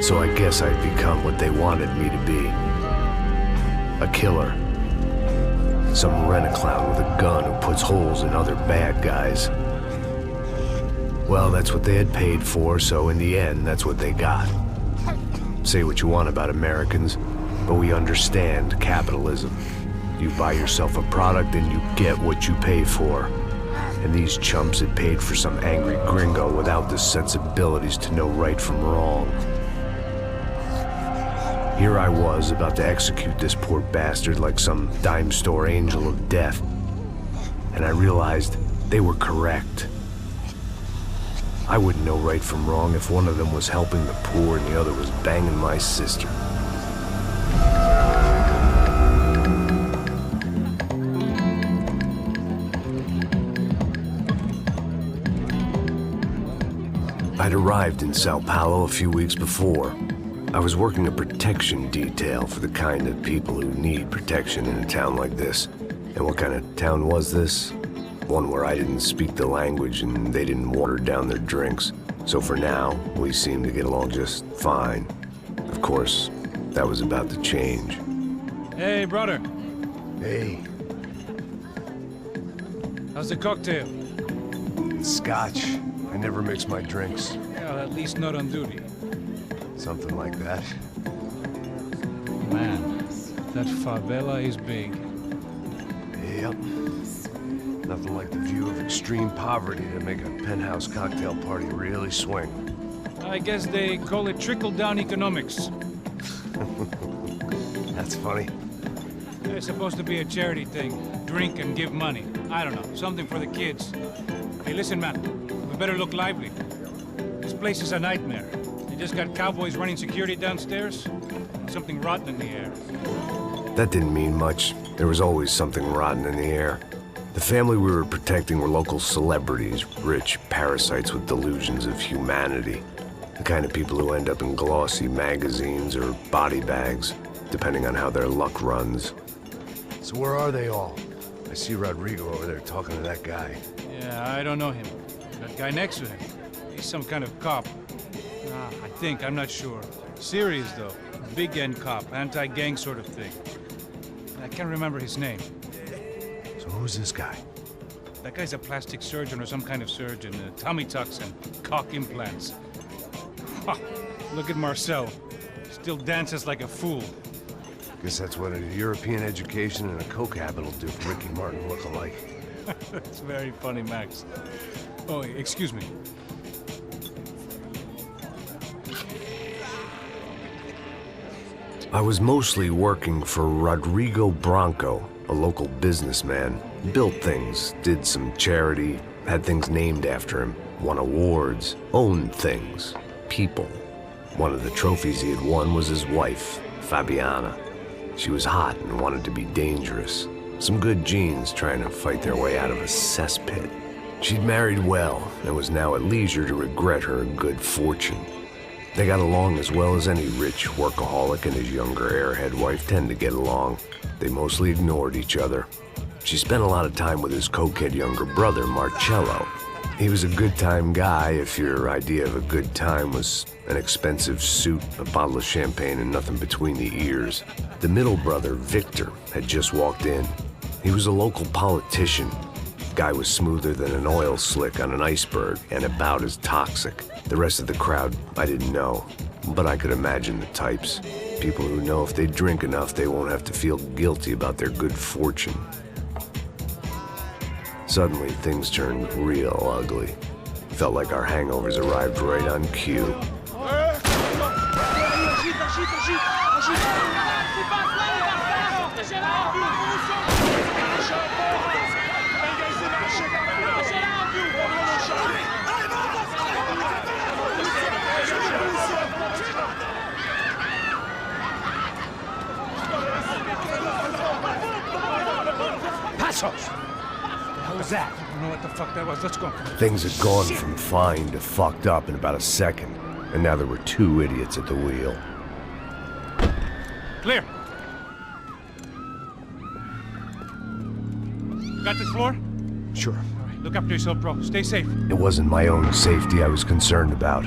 So I guess I'd become what they wanted me to be. A killer. Some rent-a-clown with a gun who puts holes in other bad guys. Well, that's what they had paid for, so in the end, that's what they got. Say what you want about Americans, but we understand capitalism. You buy yourself a product and you get what you pay for. And these chumps had paid for some angry gringo without the sensibilities to know right from wrong. Here I was, about to execute this poor bastard like some dime store angel of death. And I realized they were correct. I wouldn't know right from wrong if one of them was helping the poor and the other was banging my sister. I'd arrived in Sao Paulo a few weeks before. I was working a protection detail for the kind of people who need protection in a town like this. And what kind of town was this? One where I didn't speak the language and they didn't water down their drinks. So for now, we seemed to get along just fine. Of course, that was about to change. Hey, brother. Hey. How's the cocktail? It's scotch. I never mix my drinks. Well, at least not on duty. Something like that. Man, that favela is big. Yep. Nothing like the view of extreme poverty to make a penthouse cocktail party really swing. I guess they call it trickle-down economics. That's funny. It's supposed to be a charity thing. Drink and give money. I don't know, something for the kids. Hey, listen, man. We better look lively. This place is a nightmare. They just got cowboys running security downstairs. And something rotten in the air. That didn't mean much. There was always something rotten in the air. The family we were protecting were local celebrities, rich parasites with delusions of humanity. The kind of people who end up in glossy magazines or body bags, depending on how their luck runs. So where are they all? I see Rodrigo over there talking to that guy. Yeah, I don't know him. That guy next to him. He's some kind of cop. I think, I'm not sure. Serious, though. Big end cop, anti-gang sort of thing. I can't remember his name. So who's this guy? That guy's a plastic surgeon or some kind of surgeon. Tummy tucks and cock implants. Ha! Look at Marcel. Still dances like a fool. Guess that's what a European education and a coke habit will do for Ricky Martin look-alike. That's very funny, Max. Oh, excuse me. I was mostly working for Rodrigo Branco, a local businessman. Built things, did some charity, had things named after him, won awards, owned things, people. One of the trophies he had won was his wife, Fabiana. She was hot and wanted to be dangerous. Some good genes trying to fight their way out of a cesspit. She'd married well and was now at leisure to regret her good fortune. They got along as well as any rich workaholic and his younger airhead wife tend to get along. They mostly ignored each other. She spent a lot of time with his cokehead younger brother, Marcello. He was a good-time guy if your idea of a good time was an expensive suit, a bottle of champagne, and nothing between the ears. The middle brother, Victor, had just walked in. He was a local politician. Guy was smoother than an oil slick on an iceberg and about as toxic. The rest of the crowd, I didn't know, but I could imagine the types. People who know if they drink enough, they won't have to feel guilty about their good fortune. Suddenly, things turned real ugly. Felt like our hangovers arrived right on cue. Passos! What was that? I don't know what the fuck that was. Let's go. Things had gone from fine to fucked up in about a second, and now there were two idiots at the wheel. Clear. You got this floor? Sure. All right, look after yourself, bro. Stay safe. It wasn't my own safety I was concerned about,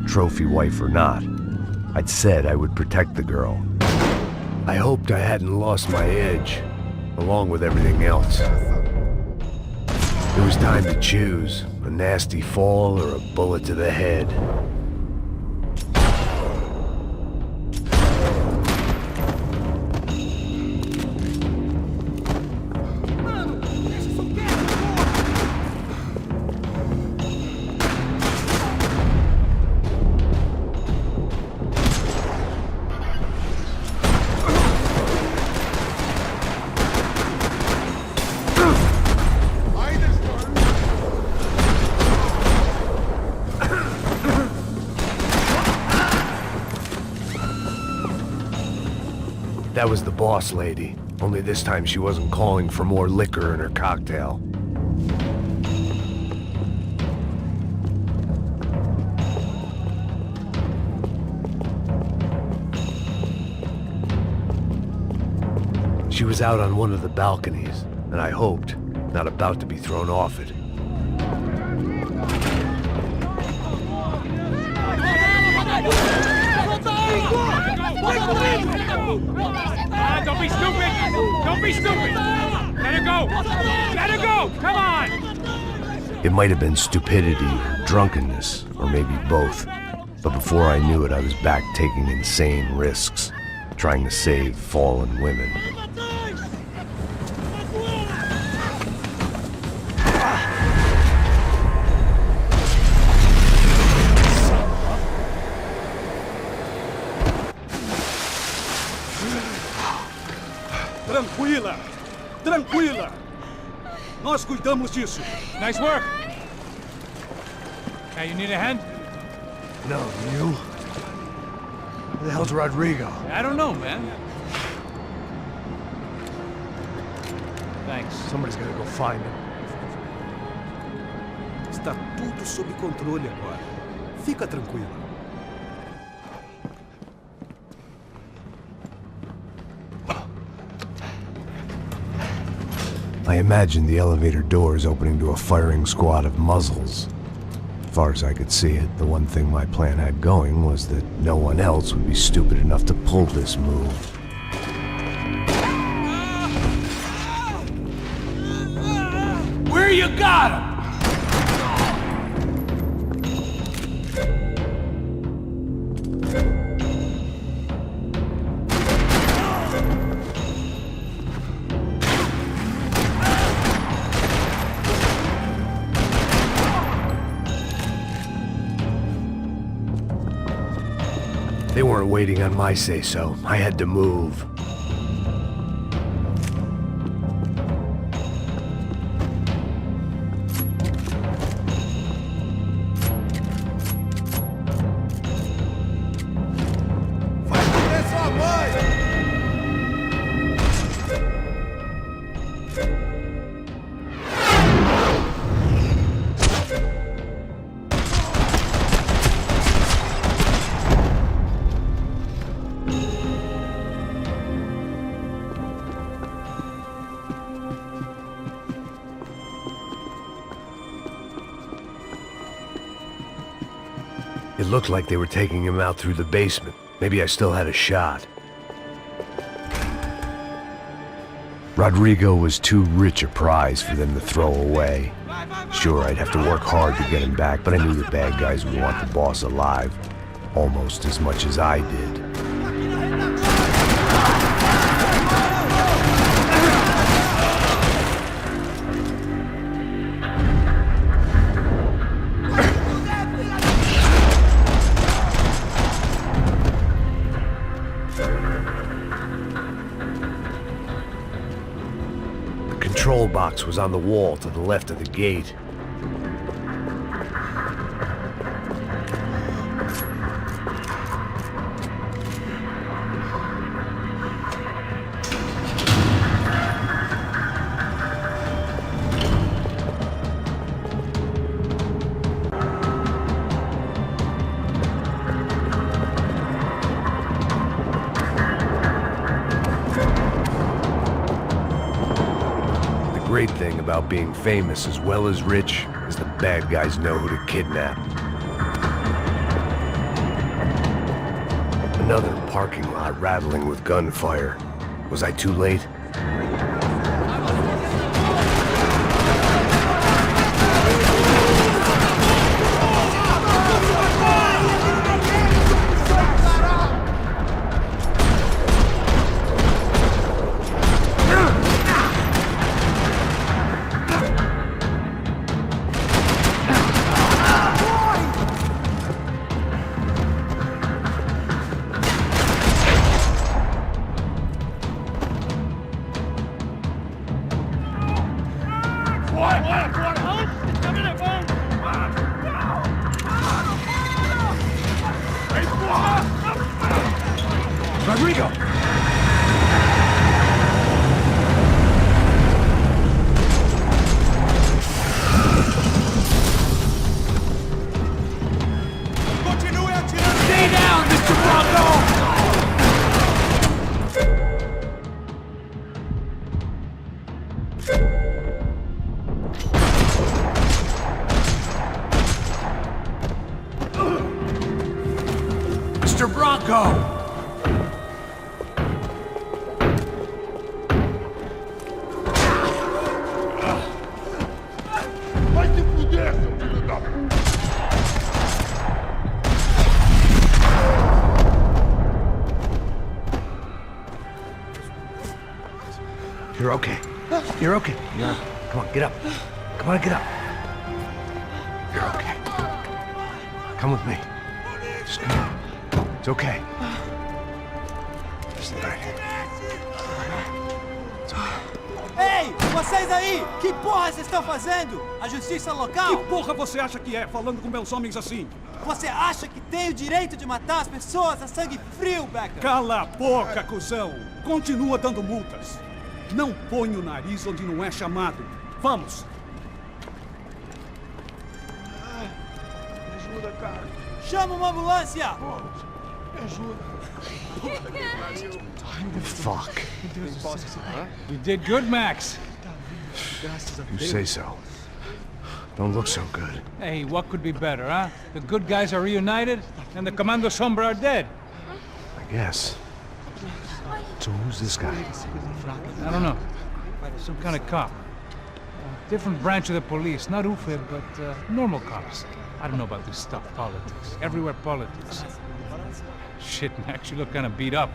trophy wife or not. I'd said I would protect the girl. I hoped I hadn't lost my edge, along with everything else. It was time to choose, a nasty fall or a bullet to the head. That was the boss lady, only this time she wasn't calling for more liquor in her cocktail. She was out on one of the balconies, and I hoped, not about to be thrown off it. Don't be stupid! Don't be stupid! Let her go! Let her go! Come on! It might have been stupidity or drunkenness, or maybe both. But before I knew it, I was back taking insane risks, trying to save fallen women. Tranquila! Tranquila! Nós cuidamos disso. Nice work! Hey, you need a hand? No, you? Where the hell's Rodrigo? I don't know, man. Thanks. Somebody's gotta go find him. Está tudo sob controle agora. Fica tranquila. I imagined the elevator doors opening to a firing squad of muzzles. As far as I could see it, the one thing my plan had going was that no one else would be stupid enough to pull this move. Where you got him? They weren't waiting on my say-so. I had to move. It looked like they were taking him out through the basement. Maybe I still had a shot. Rodrigo was too rich a prize for them to throw away. Sure, I'd have to work hard to get him back, but I knew the bad guys would want the boss alive, almost as much as I did. The control box was on the wall to the left of the gate. The great thing about being famous as well as rich is the bad guys know who to kidnap. Another parking lot rattling with gunfire. Was I too late? Rodrigo! Continue atirando! Stay down, Mr. Bronco! Mr. Bronco! Vai se fuder, seu filho da puta! You're okay. You're okay. Yeah. Come on, get up. Come on, get up. You're okay. Come with me. Just come on. It's okay. Just right here. It's okay. Ei, vocês aí! Que porra vocês estão fazendo? A justiça Que local? porra você acha que é, falando com meus homens assim? Você acha que tem o direito de matar as pessoas a sangue frio, Becker? Cala a boca, cuzão! Continua dando multas. Não põe o nariz onde não é chamado. Vamos! Me ajuda, cara. Chama uma ambulância! Me ajuda. Fuck. You did good, Max. You say so. Don't look so good. Hey, what could be better, huh? The good guys are reunited, and the Commando Sombra are dead. I guess. So who's this guy? I don't know. Some kind of cop. Different branch of the police. Not UFE, but normal cops. I don't know about this stuff, politics. Everywhere politics. Shit, Max, you look kind of beat up.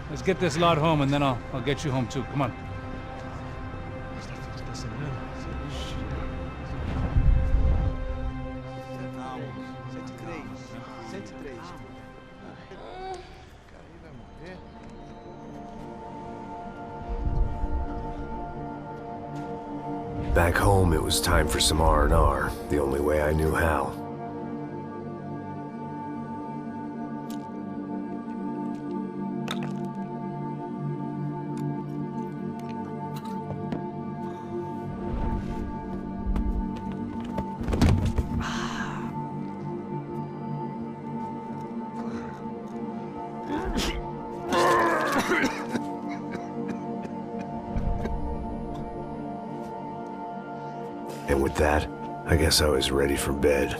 Let's get this lot home, and then I'll get you home too. Come on. Back home, it was time for some R&R, the only way I knew how. And with that, I guess I was ready for bed.